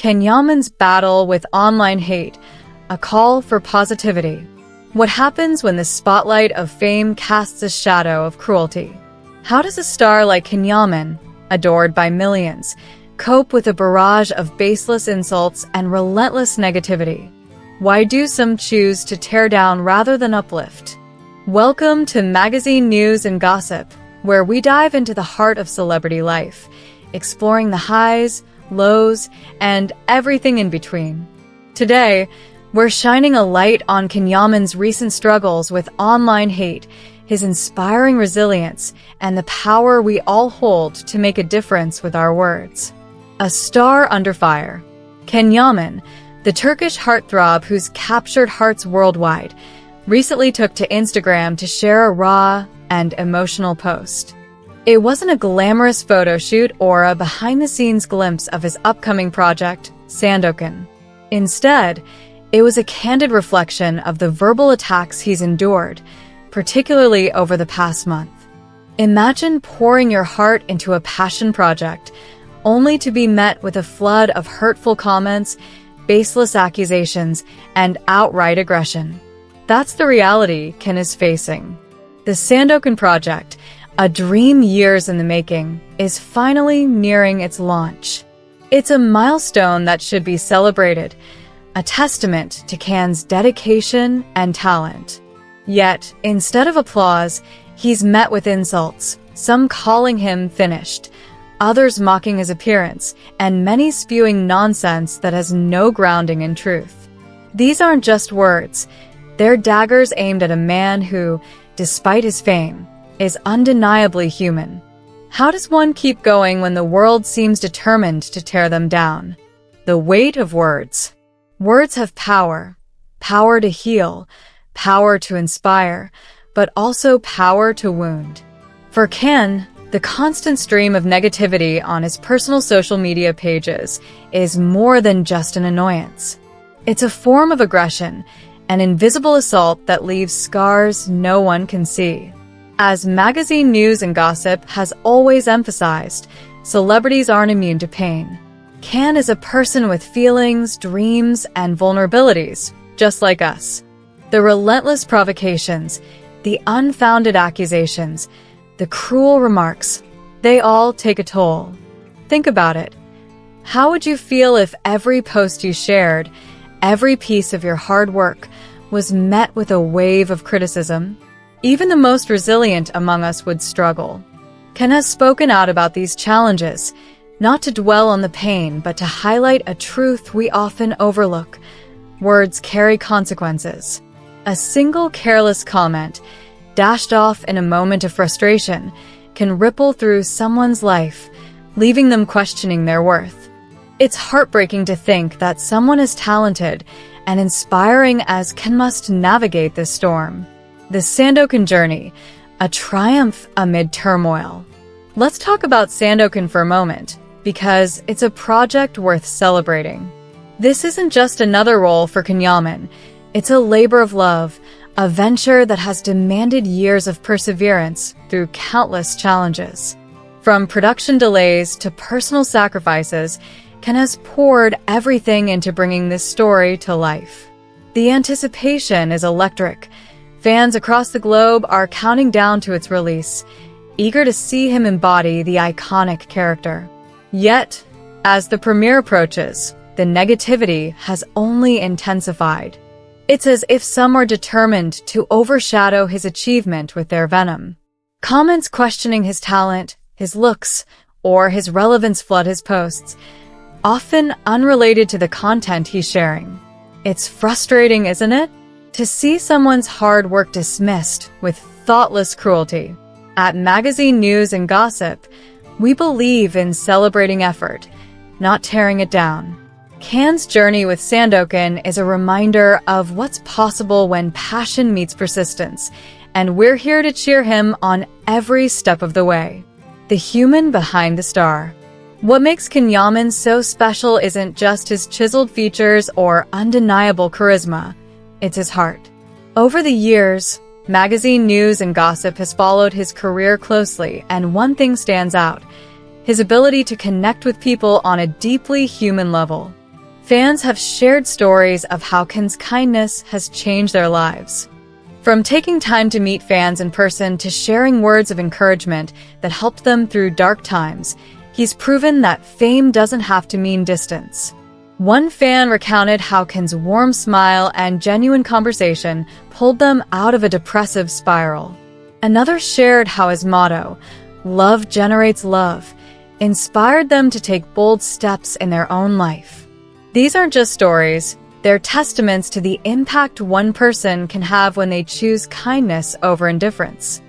Yaman's battle with online hate, a call for positivity. What happens when the spotlight of fame casts a shadow of cruelty? How does a star like Yaman, adored by millions, cope with a barrage of baseless insults and relentless negativity? Why do some choose to tear down rather than uplift? Welcome to Magazine News and Gossip, where we dive into the heart of celebrity life, exploring the highs, lows, and everything in between. Today, we're shining a light on Yaman's recent struggles with online hate, his inspiring resilience, and the power we all hold to make a difference with our words. A star under fire. Yaman, the Turkish heartthrob who's captured hearts worldwide, recently took to Instagram to share a raw and emotional post. It wasn't a glamorous photo shoot or a behind-the-scenes glimpse of his upcoming project, Sandokan. Instead, it was a candid reflection of the verbal attacks he's endured, particularly over the past month. Imagine pouring your heart into a passion project, only to be met with a flood of hurtful comments, baseless accusations, and outright aggression. That's the reality Ken is facing. The Sandokan project, a dream years in the making, is finally nearing its launch. It's a milestone that should be celebrated, a testament to Ken's dedication and talent. Yet, instead of applause, he's met with insults, some calling him finished, others mocking his appearance, and many spewing nonsense that has no grounding in truth. These aren't just words. They're daggers aimed at a man who, despite his fame, is undeniably human. How does one keep going when the world seems determined to tear them down? The weight of words. Words have power. Power to heal, power to inspire, but also power to wound. For Ken, the constant stream of negativity on his personal social media pages is more than just an annoyance. It's a form of aggression, an invisible assault that leaves scars no one can see. As Magazine News and Gossip has always emphasized, celebrities aren't immune to pain. Ken is a person with feelings, dreams, and vulnerabilities, just like us. The relentless provocations, the unfounded accusations, the cruel remarks, they all take a toll. Think about it. How would you feel if every post you shared, every piece of your hard work, was met with a wave of criticism? Even the most resilient among us would struggle. Ken has spoken out about these challenges, not to dwell on the pain, but to highlight a truth we often overlook. Words carry consequences. A single careless comment, dashed off in a moment of frustration, can ripple through someone's life, leaving them questioning their worth. It's heartbreaking to think that someone as talented and inspiring as Ken must navigate this storm. The Sandokan journey, a triumph amid turmoil. Let's talk about Sandokan for a moment, because it's a project worth celebrating. This isn't just another role for Yaman. It's a labor of love, a venture that has demanded years of perseverance through countless challenges. From production delays to personal sacrifices, Ken has poured everything into bringing this story to life. The anticipation is electric. Fans across the globe are counting down to its release, eager to see him embody the iconic character. Yet, as the premiere approaches, the negativity has only intensified. It's as if some are determined to overshadow his achievement with their venom. Comments questioning his talent, his looks, or his relevance flood his posts, often unrelated to the content he's sharing. It's frustrating, isn't it? To see someone's hard work dismissed with thoughtless cruelty. At Magazine News and Gossip, we believe in celebrating effort, not tearing it down. Ken's journey with Sandokan is a reminder of what's possible when passion meets persistence, and we're here to cheer him on every step of the way. The human behind the star. What makes Yaman so special isn't just his chiseled features or undeniable charisma. It's his heart. Over the years, Magazine News and Gossip has followed his career closely, and one thing stands out: his ability to connect with people on a deeply human level. Fans have shared stories of how Ken's kindness has changed their lives. From taking time to meet fans in person to sharing words of encouragement that helped them through dark times, he's proven that fame doesn't have to mean distance. One fan recounted how Ken's warm smile and genuine conversation pulled them out of a depressive spiral. Another shared how his motto, "Love generates love," inspired them to take bold steps in their own life. These aren't just stories. They're testaments to the impact one person can have when they choose kindness over indifference.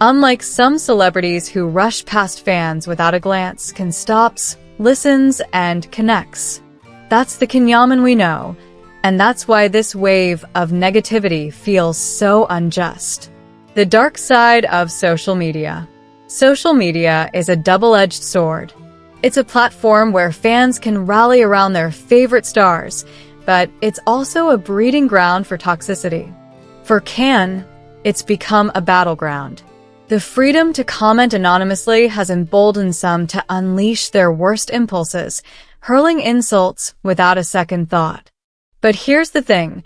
Unlike some celebrities who rush past fans without a glance, Ken stops, listens, and connects. That's the Yaman we know, and that's why this wave of negativity feels so unjust. The dark side of social media. Social media is a double-edged sword. It's a platform where fans can rally around their favorite stars, but it's also a breeding ground for toxicity. For Ken, it's become a battleground. The freedom to comment anonymously has emboldened some to unleash their worst impulses, hurling insults without a second thought. But here's the thing,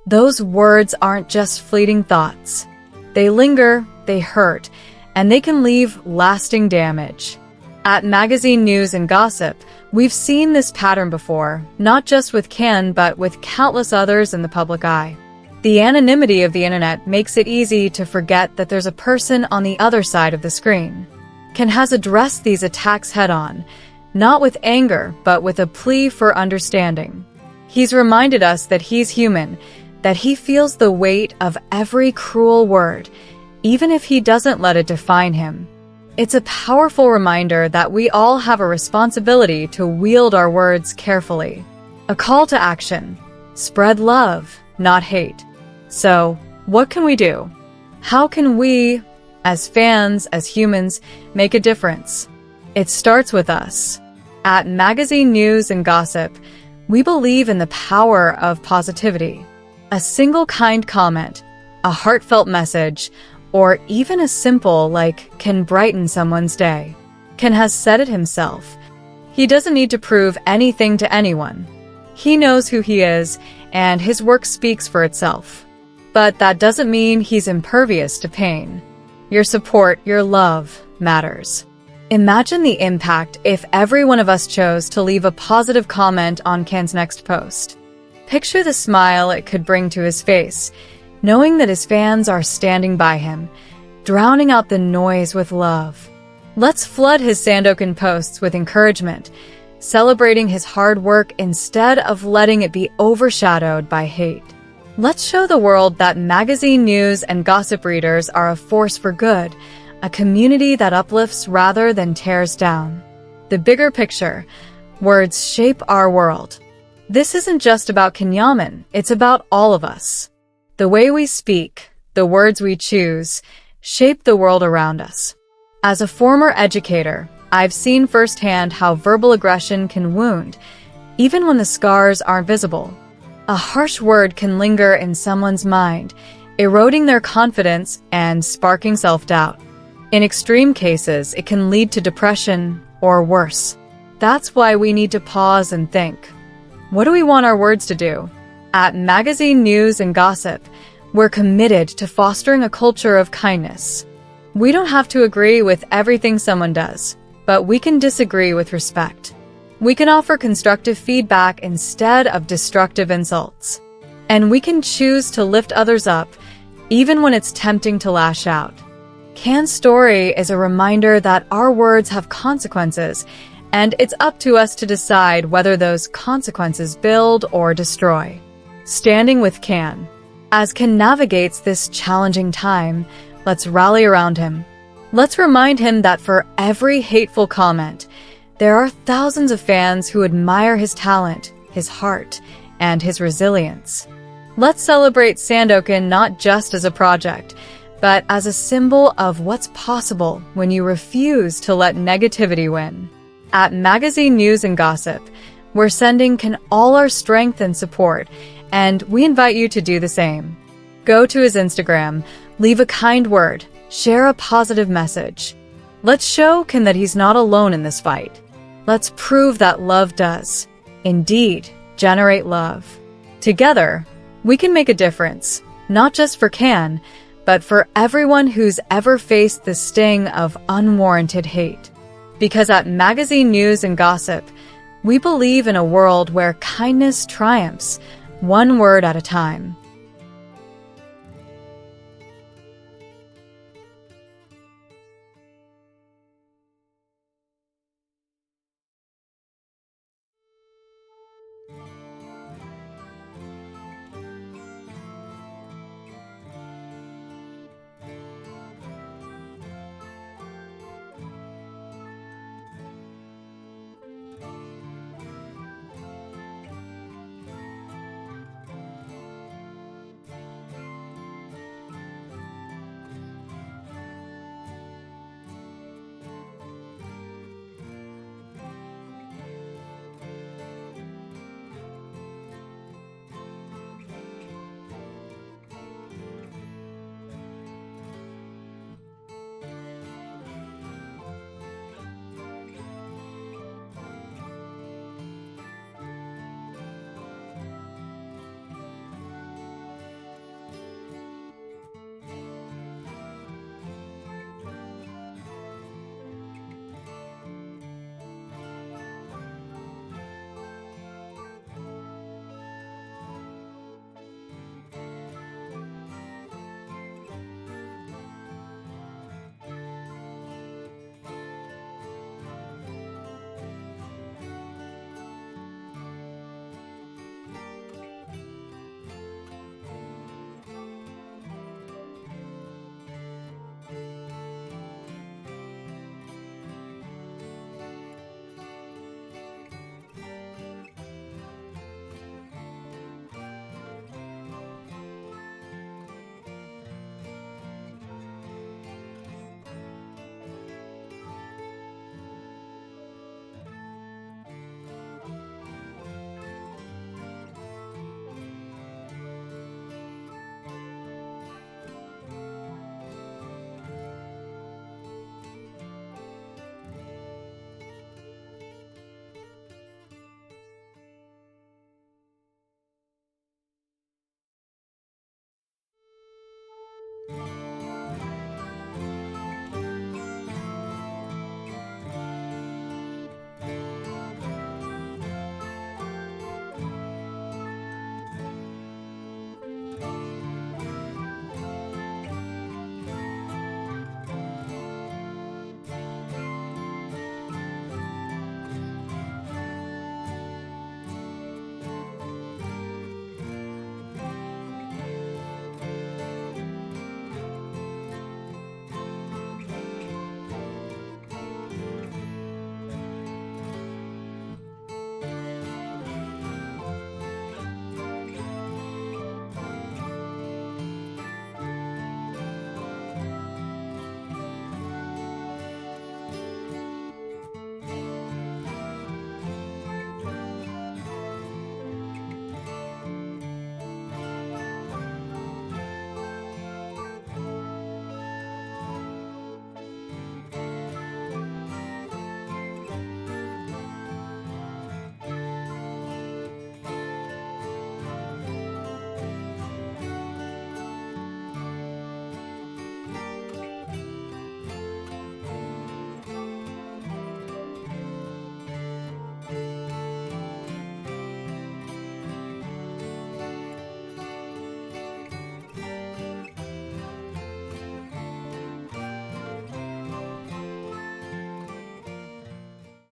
those words aren't just fleeting thoughts. They linger, they hurt, and they can leave lasting damage. At Magazine News and Gossip, we've seen this pattern before, not just with Ken, but with countless others in the public eye. The anonymity of the internet makes it easy to forget that there's a person on the other side of the screen. Ken has addressed these attacks head-on, not with anger, but with a plea for understanding. He's reminded us that he's human, that he feels the weight of every cruel word, even if he doesn't let it define him. It's a powerful reminder that we all have a responsibility to wield our words carefully. A call to action. Spread love, not hate. So, what can we do? How can we, as fans, as humans, make a difference? It starts with us. At Magazine News and Gossip, we believe in the power of positivity. A single kind comment, a heartfelt message, or even a simple like can brighten someone's day. Ken has said it himself. He doesn't need to prove anything to anyone. He knows who he is, and his work speaks for itself. But that doesn't mean he's impervious to pain. Your support, your love, matters. Imagine the impact if every one of us chose to leave a positive comment on Ken's next post. Picture the smile it could bring to his face, knowing that his fans are standing by him, drowning out the noise with love. Let's flood his Sandokan posts with encouragement, celebrating his hard work instead of letting it be overshadowed by hate. Let's show the world that Magazine News and Gossip readers are a force for good, a community that uplifts rather than tears down. The bigger picture, words shape our world. This isn't just about Yaman, it's about all of us. The way we speak, the words we choose, shape the world around us. As a former educator, I've seen firsthand how verbal aggression can wound, even when the scars aren't visible. A harsh word can linger in someone's mind, eroding their confidence and sparking self-doubt. In extreme cases, it can lead to depression or worse. That's why we need to pause and think. What do we want our words to do? At Magazine News and Gossip, we're committed to fostering a culture of kindness. We don't have to agree with everything someone does, but we can disagree with respect. We can offer constructive feedback instead of destructive insults. And we can choose to lift others up, even when it's tempting to lash out. Ken's story is a reminder that our words have consequences, and it's up to us to decide whether those consequences build or destroy. Standing with Ken. As Ken navigates this challenging time, let's rally around him. Let's remind him that for every hateful comment, there are thousands of fans who admire his talent, his heart, and his resilience. Let's celebrate Sandokan not just as a project, but as a symbol of what's possible when you refuse to let negativity win. At Magazine News and Gossip, we're sending Ken all our strength and support, and we invite you to do the same. Go to his Instagram, leave a kind word, share a positive message. Let's show Ken that he's not alone in this fight. Let's prove that love does, indeed, generate love. Together, we can make a difference, not just for Can, but for everyone who's ever faced the sting of unwarranted hate. Because at Magazine News and Gossip, we believe in a world where kindness triumphs, one word at a time.